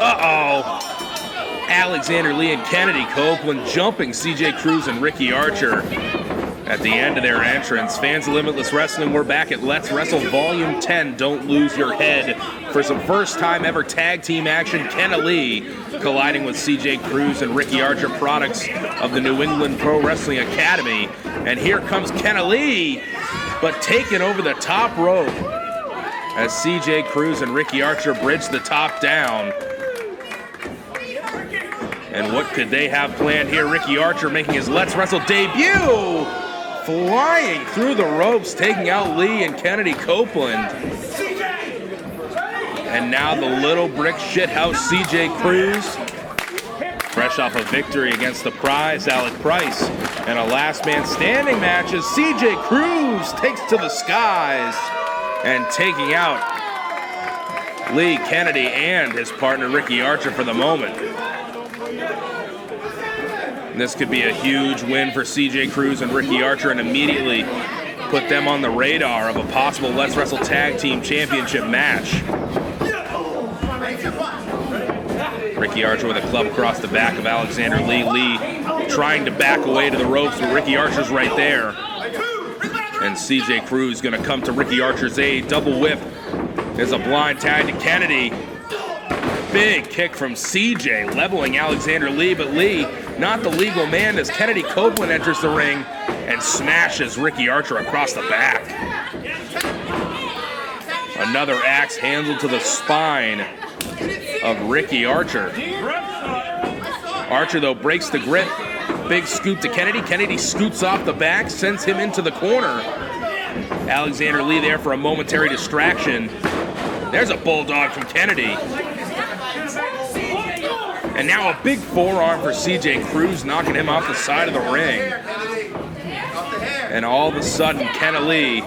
Uh-oh. Alexander Lee and Kennedi Copeland jumping CJ Cruz and Ricky Archer at the end of their entrance. Fans of Limitless Wrestling, we're back at Let's Wrestle Volume 10. Don't lose your head for some first-time ever tag team action. Kennedi Lee colliding with CJ Cruz and Ricky Archer, products of the New England Pro Wrestling Academy. And here comes Kennedi Lee, but taken over the top rope as CJ Cruz and Ricky Archer bridge the top down. And what could they have planned here? Ricky Archer making his Let's Wrestle debut, flying through the ropes, taking out Lee and Kennedi Copeland. And now the little brick shithouse CJ Cruz, fresh off a victory against the prize, Alec Price, and a last man standing match as CJ Cruz takes to the skies and taking out Lee, Kennedi, and his partner Ricky Archer for the moment. And this could be a huge win for CJ Cruz and Ricky Archer and immediately put them on the radar of a possible Let's Wrestle Tag Team Championship match. Ricky Archer with a club across the back of Alexander Lee. Lee trying to back away to the ropes, but Ricky Archer's right there. And CJ Cruz going to come to Ricky Archer's aid. Double whip. There's a blind tag to Kennedi. Big kick from CJ, leveling Alexander Lee, but Lee, not the legal man, as Kennedi Copeland enters the ring and smashes Ricky Archer across the back. Another axe handled to the spine of Ricky Archer. Archer, though, breaks the grip. Big scoop to Kennedi. Kennedi scoots off the back, sends him into the corner. Alexander Lee there for a momentary distraction. There's a bulldog from Kennedi. And now a big forearm for CJ Cruz, knocking him off the side of the ring. And all of a sudden, Kennedi Lee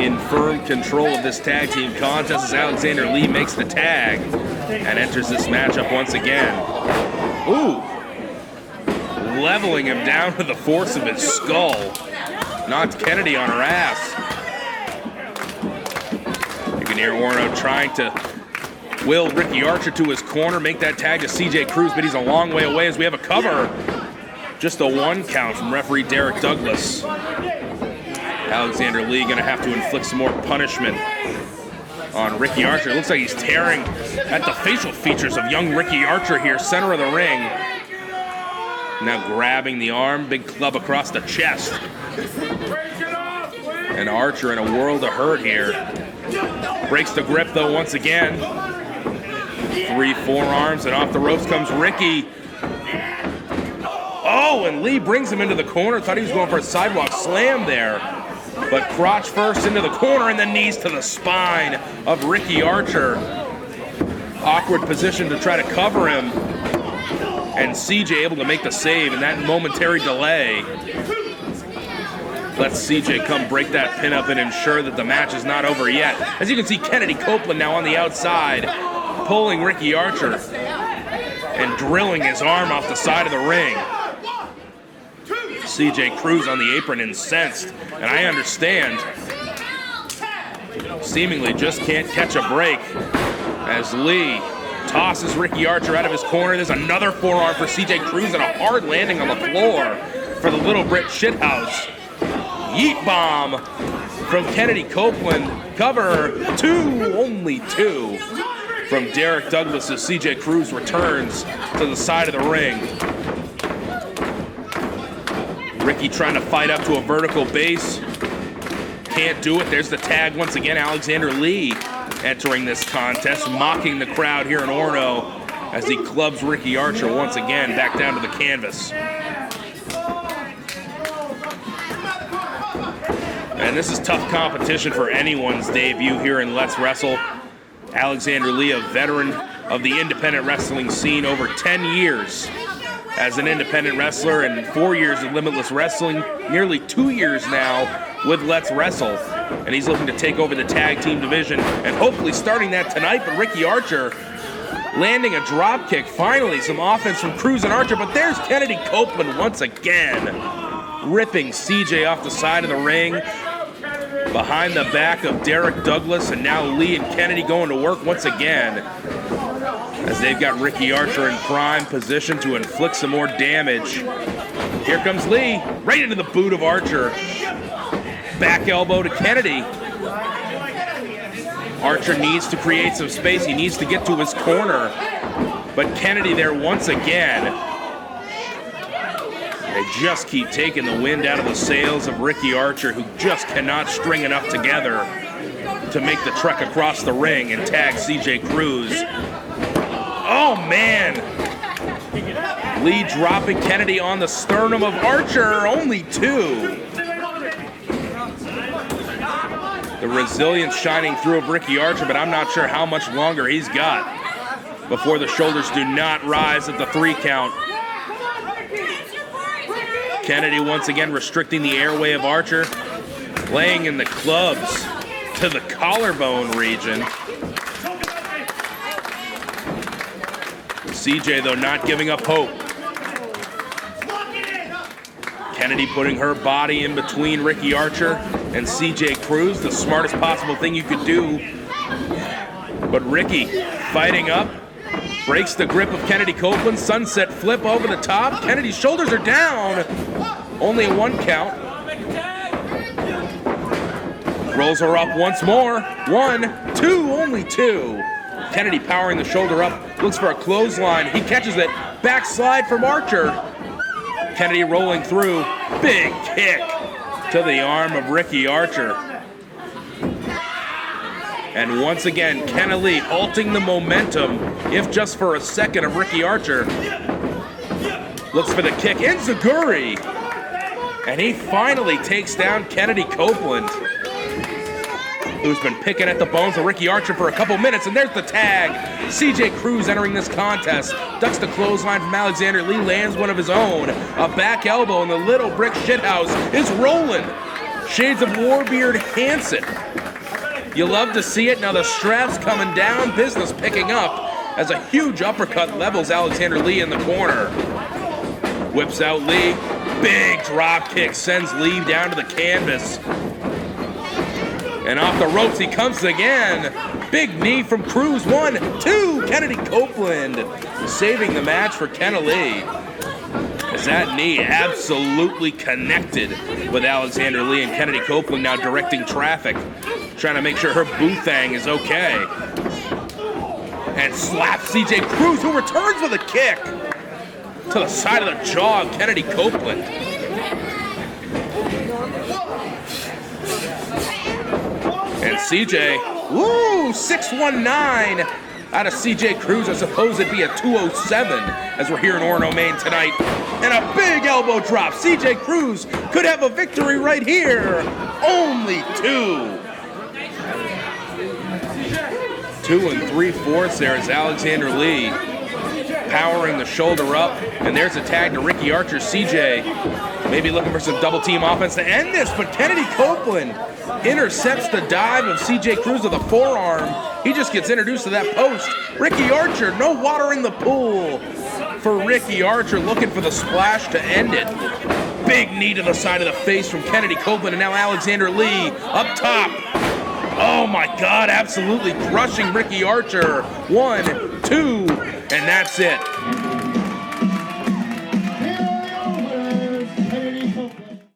in firm control of this tag team contest as Alexander Lee makes the tag and enters this matchup once again. Ooh. Leveling him down with the force of his skull. Knocked Kennedi on her ass. You can hear Orno trying to will Ricky Archer to his corner, make that tag to CJ Cruz, but he's a long way away as we have a cover. Just a 1 count from referee Derek Douglas. Alexander Lee going to have to inflict some more punishment on Ricky Archer. It looks like he's tearing at the facial features of young Ricky Archer here, center of the ring. Now grabbing the arm, big club across the chest. And Archer in a world of hurt here. Breaks the grip though once again. 3 forearms, and off the ropes comes Ricky. Oh, and Lee brings him into the corner. Thought he was going for a sidewalk slam there. But crotch first into the corner and then knees to the spine of Ricky Archer. Awkward position to try to cover him. And CJ able to make the save in that momentary delay. Let's CJ come break that pin up and ensure that the match is not over yet. As you can see, Kennedi Copeland now on the outside, pulling Ricky Archer and drilling his arm off the side of the ring. CJ Cruz on the apron, incensed, and I understand, seemingly just can't catch a break as Lee tosses Ricky Archer out of his corner. There's another forearm for CJ Cruz and a hard landing on the floor for the little Brit shithouse. Yeet bomb from Kennedi Copeland. Cover 2, only 2 from Derek Douglas as CJ Cruz returns to the side of the ring. Ricky trying to fight up to a vertical base. Can't do it. There's the tag once again. Alexander Lee entering this contest, mocking the crowd here in Orno as he clubs Ricky Archer once again back down to the canvas. And this is tough competition for anyone's debut here in Let's Wrestle. Alexander Lee, a veteran of the independent wrestling scene, over 10 years as an independent wrestler and 4 years of Limitless Wrestling, nearly 2 years now with Let's Wrestle. And he's looking to take over the tag team division and hopefully starting that tonight. But Ricky Archer landing a drop kick. Finally, some offense from Cruz and Archer, but there's Kennedi Copeland once again, ripping CJ off the side of the ring, behind the back of Derek Douglas, and now Lee and Kennedi going to work once again. as they've got Ricky Archer in prime position to inflict some more damage. Here comes Lee, right into the boot of Archer. Back elbow to Kennedy. Archer needs to create some space. He needs to get to his corner. But Kennedy there once again. They just keep taking the wind out of the sails of Ricky Archer, who just cannot string enough together to make the trek across the ring and tag CJ Cruz. Oh, man. Lee dropping Kennedy on the sternum of Archer. Only 2. The resilience shining through of Ricky Archer, but I'm not sure how much longer he's got before the shoulders do not rise at the 3 count. Kennedy once again restricting the airway of Archer, laying in the clubs to the collarbone region. CJ, though, not giving up hope. Kennedy putting her body in between Ricky Archer and CJ Cruz, the smartest possible thing you could do. But Ricky fighting up, breaks the grip of Kennedy Copeland, sunset flip over the top. Kennedy's shoulders are down. Only a 1 count. Rolls her up once more. 1, 2, only 2. Kennedy powering the shoulder up, looks for a clothesline. He catches it. Backslide from Archer. Kennedy rolling through. Big kick to the arm of Ricky Archer. And once again, Kennedy halting the momentum, if just for a second, of Ricky Archer. Looks for the kick. Enziguri. And he finally takes down Kennedy Copeland, who's been picking at the bones of Ricky Archer for a couple minutes. And there's the tag. CJ Cruz entering this contest. Ducks the clothesline from Alexander Lee, lands one of his own. A back elbow, and the little brick shithouse is rolling. Shades of Warbeard Hansen. You love to see it. Now the strap's coming down, business picking up as a huge uppercut levels Alexander Lee in the corner. Whips out Lee. Big drop kick sends Lee down to the canvas. And off the ropes he comes again. Big knee from Cruz. 1, 2. Kennedy Copeland saving the match for Kennedy. As that knee absolutely connected with Alexander Lee, and Kennedy Copeland now directing traffic, trying to make sure her boothang is okay. And slaps CJ Cruz, who returns with a kick to the side of the jaw of Kennedy Copeland. And CJ, woo, 619 out of CJ Cruz. I suppose it'd be a 207 as we're here in Orono, Maine tonight. And a big elbow drop. CJ Cruz could have a victory right here. Only 2. 2 3/4 there is Alexander Lee powering the shoulder up. And there's a tag to Ricky Archer. CJ maybe looking for some double team offense to end this, but Kennedy Copeland intercepts the dive of CJ Cruz with a forearm. He just gets introduced to that post. Ricky Archer, no water in the pool for Ricky Archer, looking for the splash to end it. Big knee to the side of the face from Kennedy Copeland, and now Alexander Lee up top. Oh my God, absolutely crushing Ricky Archer. 1, 2, and that's it.